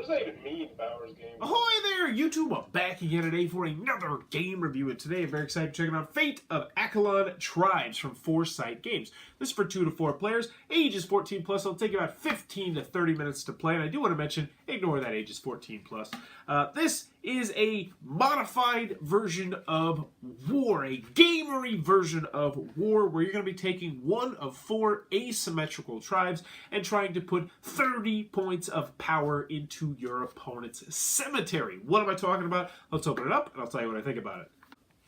What does that even mean, Bowers game? Ahoy there, YouTube! I'm back again today for another game review, and today I'm very excited to check out Fate of Akalon Tribes from Foresight Games. This is for 2 to 4 players, ages 14 plus. It'll take about 15 to 30 minutes to play, and I do want to mention, ignore that ages 14 plus. This is a modified version of War, a gamery version of War, where you're going to be taking one of 4 asymmetrical tribes and trying to put 30 points of power into your opponent's cemetery. What am I talking about? Let's open it up and I'll tell you what I think about it.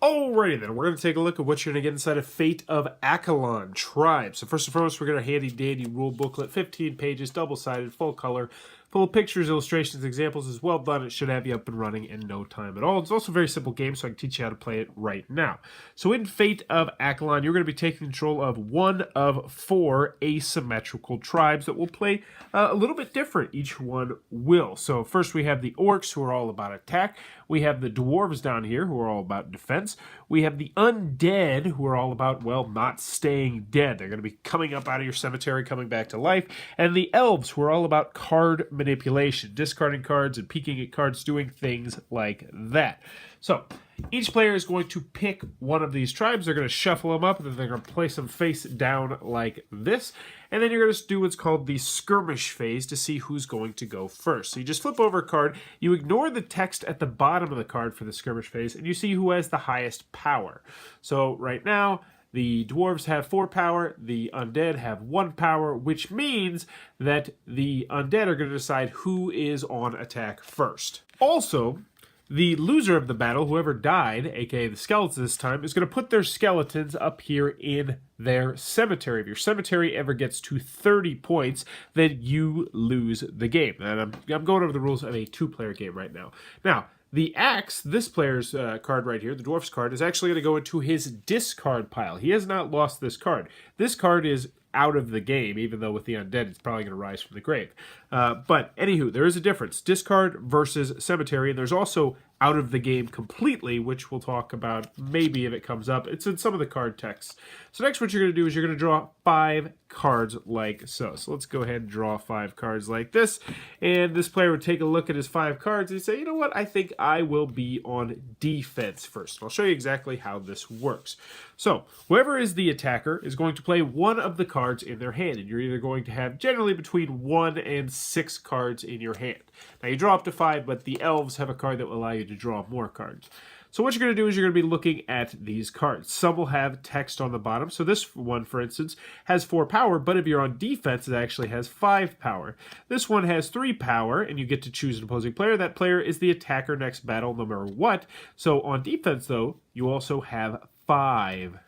Alrighty then, we're going to take a look at what you're going to get inside of Fate of Akalon Tribes. So first and foremost, we're going to handy dandy rule booklet, 15 pages, double-sided, full color, full of pictures, illustrations, examples. Is well done. It should have you up and running in no time at all. It's also a very simple game, so I can teach you how to play it right now. So in Fate of Akalon, you're going to be taking control of one of 4 asymmetrical tribes that will play a little bit different. Each one will. So first we have the orcs, who are all about attack. We have the dwarves down here, who are all about defense. We have the undead, who are all about, well, not staying dead. They're going to be coming up out of your cemetery, coming back to life. And the elves, who are all about card manipulation, discarding cards and peeking at cards, doing things like that. So each player is going to pick one of these tribes. They're going to shuffle them up, and then they're going to place them face down like this. And then you're going to do what's called the skirmish phase to see who's going to go first. So you just flip over a card, you ignore the text at the bottom of the card for the skirmish phase, and you see who has the highest power. So right now, the dwarves have 4 power, the undead have 1 power, which means that the undead are going to decide who is on attack first. Also, the loser of the battle, whoever died, aka the skeletons this time, is going to put their skeletons up here in their cemetery. If your cemetery ever gets to 30 points, then you lose the game. And I'm going over the rules of a 2-player game right now. Now, the axe, this player's card right here, the dwarf's card, is actually going to go into his discard pile. He has not lost this card. This card is out of the game, even though with the undead, it's probably going to rise from the grave. But anywho, there is a difference. Discard versus cemetery, and there's also out of the game completely, which we'll talk about maybe if it comes up. It's in some of the card texts. So next what you're going to do is you're going to draw 5 cards like so. So let's go ahead and draw 5 cards like this. And this player would take a look at his 5 cards and say, you know what, I think I will be on defense first. I'll show you exactly how this works. So whoever is the attacker is going to play one of the cards in their hand. And you're either going to have generally between 1 and 6 cards in your hand. Now you draw up to 5, but the elves have a card that will allow you to draw more cards. So what you're going to do is you're going to be looking at these cards. Some will have text on the bottom. So this one, for instance, has 4 power, but if you're on defense, it actually has 5 power. This one has 3 power, and you get to choose an opposing player. That player is the attacker next battle, no matter what. So on defense, though, you also have 5.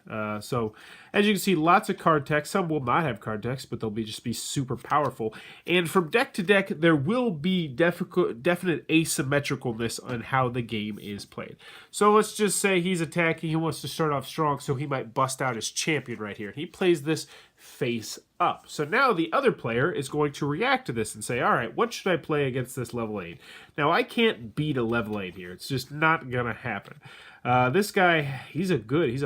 So as you can see, lots of card text. Some will not have card text, but they'll just be super powerful. And from deck to deck, there will be definite asymmetricalness on how the game is played. So let's just say he's attacking. He wants to start off strong, so he might bust out his champion right here. He plays this face up. So now the other player is going to react to this and say, all right, what should I play against this level 8? Now, I can't beat a level 8 here. It's just not going to happen. This guy, he's a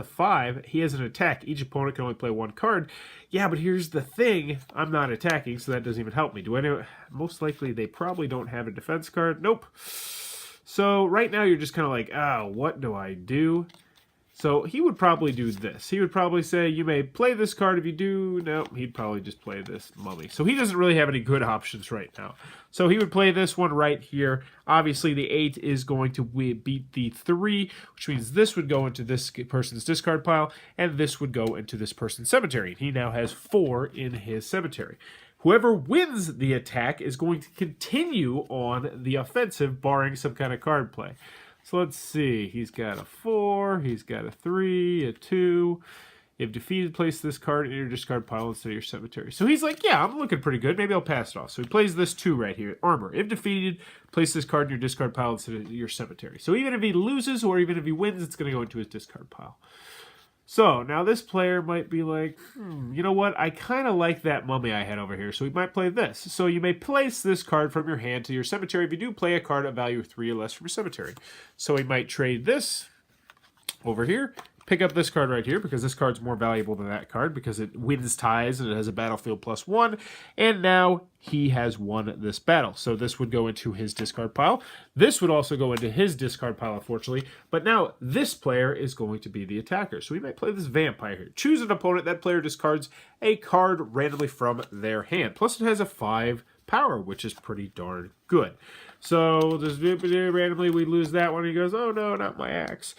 5. He has an attack. Each opponent can only play 1 card. Yeah, but here's the thing. I'm not attacking, so that doesn't even help me. Do I know? Most likely, they probably don't have a defense card. Nope. So right now, you're just kind of like, oh, what do I do? So he would probably do this. He would probably say, you may play this card if you do. No, he'd probably just play this mummy. So he doesn't really have any good options right now. So he would play this one right here. Obviously, the 8 is going to beat the 3, which means this would go into this person's discard pile, and this would go into this person's cemetery. He now has 4 in his cemetery. Whoever wins the attack is going to continue on the offensive, barring some kind of card play. So let's see, he's got a 4, he's got a 3, a 2. If defeated, place this card in your discard pile instead of your cemetery. So he's like, yeah, I'm looking pretty good. Maybe I'll pass it off. So he plays this 2 right here, armor. If defeated, place this card in your discard pile instead of your cemetery. So even if he loses or even if he wins, it's going to go into his discard pile. So now this player might be like, you know what? I kind of like that mummy I had over here, so he might play this. So you may place this card from your hand to your cemetery if you do play a card of value 3 or less from your cemetery. So he might trade this over here, pick up this card right here because this card's more valuable than that card because it wins ties and it has a battlefield +1. And now he has won this battle. So this would go into his discard pile. This would also go into his discard pile, unfortunately. But now this player is going to be the attacker. So we might play this vampire here. Choose an opponent. That player discards a card randomly from their hand. Plus it has a 5 power, which is pretty darn good. So this randomly we lose that one. He goes, oh no, not my axe.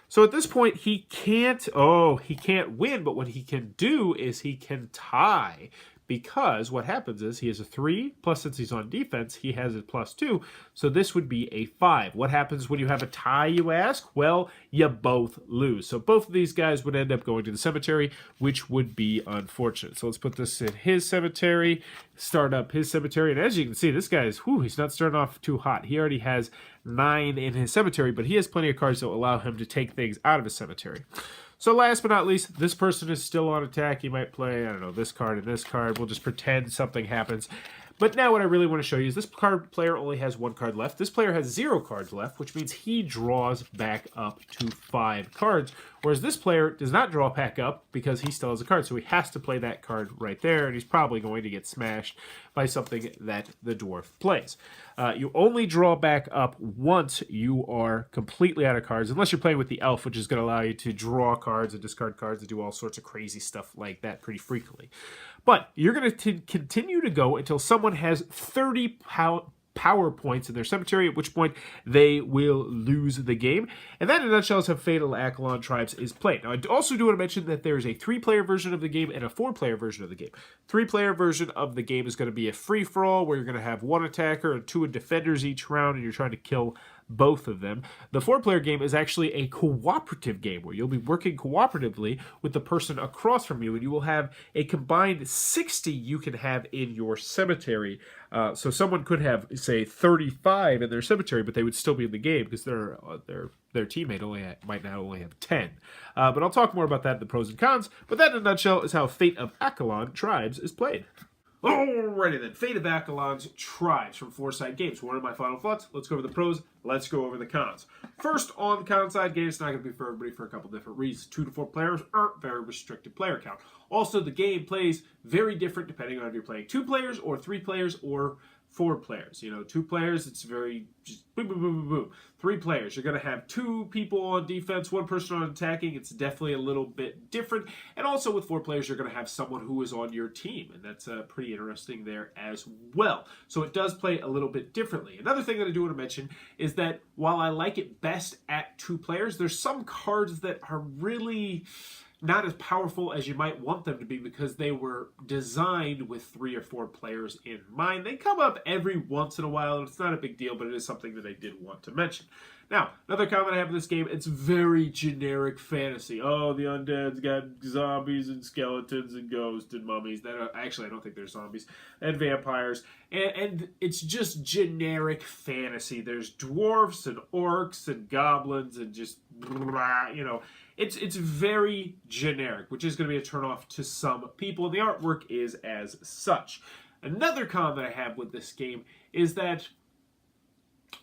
So at this point, he can't win, but what he can do is he can tie. Because what happens is he has a 3, plus since he's on defense, he has a +2. So this would be a 5. What happens when you have a tie, you ask? Well, you both lose. So both of these guys would end up going to the cemetery, which would be unfortunate. So let's put this in his cemetery, start up his cemetery. And as you can see, this guy is, he's not starting off too hot. He already has 9 in his cemetery, but he has plenty of cards that will allow him to take things out of his cemetery. So last but not least, this person is still on attack. He might play, I don't know, this card and this card. We'll just pretend something happens. But now what I really want to show you is this player only has 1 card left. This player has 0 cards left, which means he draws back up to 5 cards. Whereas this player does not draw back up because he still has a card. So he has to play that card right there, and he's probably going to get smashed by something that the dwarf plays. You only draw back up once you are completely out of cards, unless you're playing with the elf, which is going to allow you to draw cards and discard cards and do all sorts of crazy stuff like that pretty frequently. But you're going to continue to go until someone has 30 power points in their cemetery, at which point they will lose the game. And that, in a nutshell, is how Fatal Akalon Tribes is played. Now, I also do want to mention that there is a 3-player version of the game and a 4-player version of the game. 3-player version of the game is going to be a free-for-all, where you're going to have 1 attacker and 2 defenders each round, and you're trying to kill both of them. The 4-player game is actually a cooperative game where you'll be working cooperatively with the person across from you, and you will have a combined 60 you can have in your cemetery. So someone could have, say, 35 in their cemetery, but they would still be in the game because their teammate might not only have 10. But I'll talk more about that in the pros and cons. But that, in a nutshell, is how Fate of Akalon Tribes is played. Alrighty then, Fate of Akalon's Tribes from Foresight Games. What are my final thoughts? Let's go over the pros, let's go over the cons. First, on the con side, game is not going to be for everybody for a couple different reasons. 2 to 4 players, very restricted player count. Also, the game plays very different depending on if you're playing 2 players or 3 players or 4 players. 2 players, it's very just boom, boom, boom, boom, boom. 3 players, you're going to have 2 people on defense, 1 person on attacking. It's definitely a little bit different. And also with 4 players, you're going to have someone who is on your team. And that's pretty interesting there as well. So it does play a little bit differently. Another thing that I do want to mention is that while I like it best at 2 players, there's some cards that are really not as powerful as you might want them to be because they were designed with 3 or 4 players in mind. They come up every once in a while, and it's not a big deal, but it is something that I did want to mention. Now, another comment I have in this game, it's very generic fantasy. Oh, the undead's got zombies and skeletons and ghosts and mummies. Actually, I don't think they're zombies. And vampires. And it's just generic fantasy. There's dwarfs and orcs and goblins and just, It's very generic, which is going to be a turnoff to some people. And the artwork is as such. Another con that I have with this game is that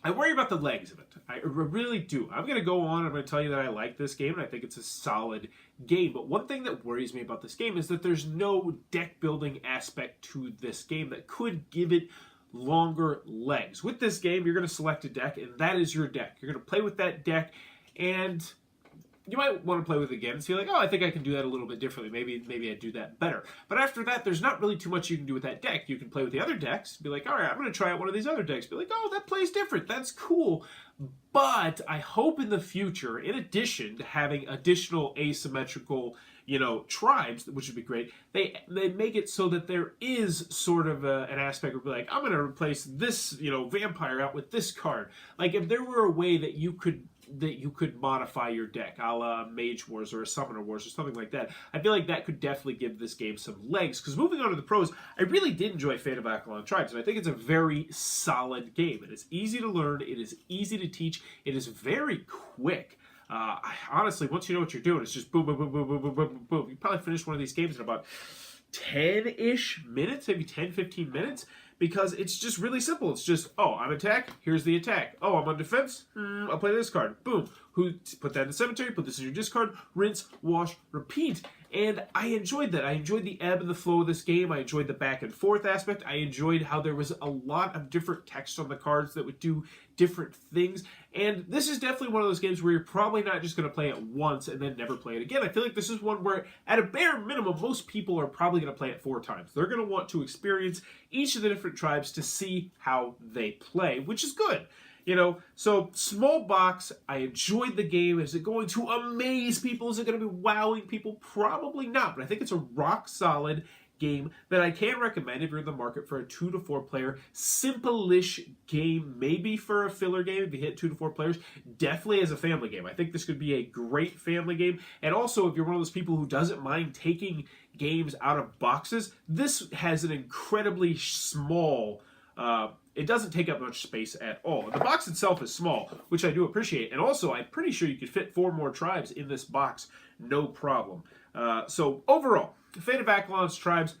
I worry about the legs of it. I really do. I'm going to go on and I'm going to tell you that I like this game and I think it's a solid game. But one thing that worries me about this game is that there's no deck building aspect to this game that could give it longer legs. With this game, you're going to select a deck and that is your deck. You're going to play with that deck and you might want to play with it again and see like, oh, I think I can do that a little bit differently. Maybe I'd do that better. But after that, there's not really too much you can do with that deck. You can play with the other decks, be like, all right, I'm going to try out one of these other decks. Be like, oh, that plays different. That's cool. But I hope in the future, in addition to having additional asymmetrical, tribes, which would be great, they make it so that there is sort of an aspect where be like, I'm going to replace this, vampire out with this card. Like if there were a way that you could modify your deck, a la Mage Wars or a Summoner Wars or something like that. I feel like that could definitely give this game some legs. Because moving on to the pros, I really did enjoy Fate of Akalon Tribes, and I think it's a very solid game. It is easy to learn, it is easy to teach, it is very quick. Honestly, once you know what you're doing, it's just boom, boom, boom, boom, boom, boom, boom, boom. You probably finish one of these games in about 10-ish minutes, maybe 10, 15 minutes. Because it's just really simple. It's just, oh, I'm attack, here's the attack. Oh, I'm on defense, I'll play this card. Boom. who put that in the cemetery, put this in your discard, rinse, wash, repeat. And I enjoyed that. I enjoyed the ebb and the flow of this game. I enjoyed the back and forth aspect. I enjoyed how there was a lot of different text on the cards that would do different things. And this is definitely one of those games where you're probably not just going to play it once and then never play it again. I feel like this is one where, at a bare minimum, most people are probably going to play it 4 times. They're going to want to experience each of the different tribes to see how they play, which is good. You know, so small box, I enjoyed the game. Is it going to amaze people? Is it going to be wowing people? Probably not, but I think it's a rock solid game that I can recommend if you're in the market for a 2 to 4 player, simple-ish game, maybe for a filler game if you hit 2 to 4 players, definitely as a family game. I think this could be a great family game, and also if you're one of those people who doesn't mind taking games out of boxes, this has an incredibly small it doesn't take up much space at all. The box itself is small, which I do appreciate. And also, I'm pretty sure you could fit 4 more tribes in this box, no problem. So overall, Fate of Akalon's Tribes,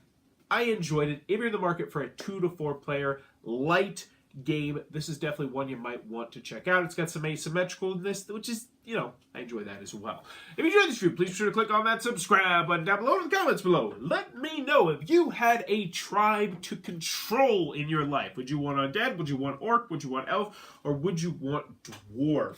I enjoyed it. If you're in the market for a 2 to 4 player light game, this is definitely one you might want to check out. It's got some asymmetricalness, which is, you know, I enjoy that as well. If you enjoyed this video, please be sure to click on that subscribe button down below in the comments below. Let me know if you had a tribe to control in your life. Would you want undead? Would you want orc? Would you want elf? Or would you want dwarf?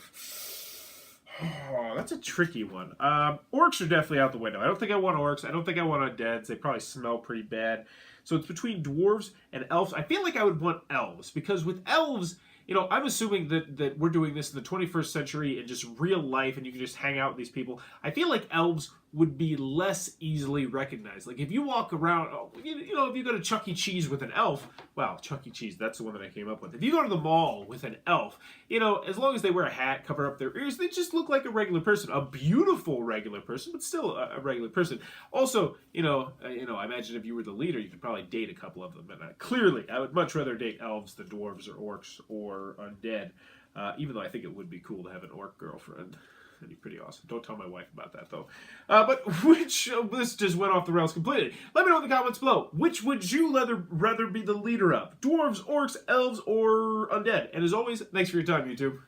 Oh, that's a tricky one. Orcs are definitely out the window. I don't think I want orcs. I don't think I want undeads. They probably smell pretty bad. So it's between dwarves and elves. I feel like I would want elves, because with elves, you know, I'm assuming that we're doing this in the 21st century in just real life and you can just hang out with these people. I feel like elves would be less easily recognized. Like if you walk around, you know, if you go to Chuck E. Cheese with an elf, wow, Chuck E. Cheese, that's the one that I came up with. If you go to the mall with an elf, you know, as long as they wear a hat, cover up their ears, they just look like a regular person, a beautiful regular person, but still a regular person. Also, you know, I imagine if you were the leader, you could probably date a couple of them. And clearly, I would much rather date elves than dwarves or orcs or undead, even though I think it would be cool to have an orc girlfriend. That'd be pretty awesome. Don't tell my wife about that, though. But this just went off the rails completely. Let me know in the comments below. Which would you rather be the leader of? Dwarves, orcs, elves, or undead? And as always, thanks for your time, YouTube.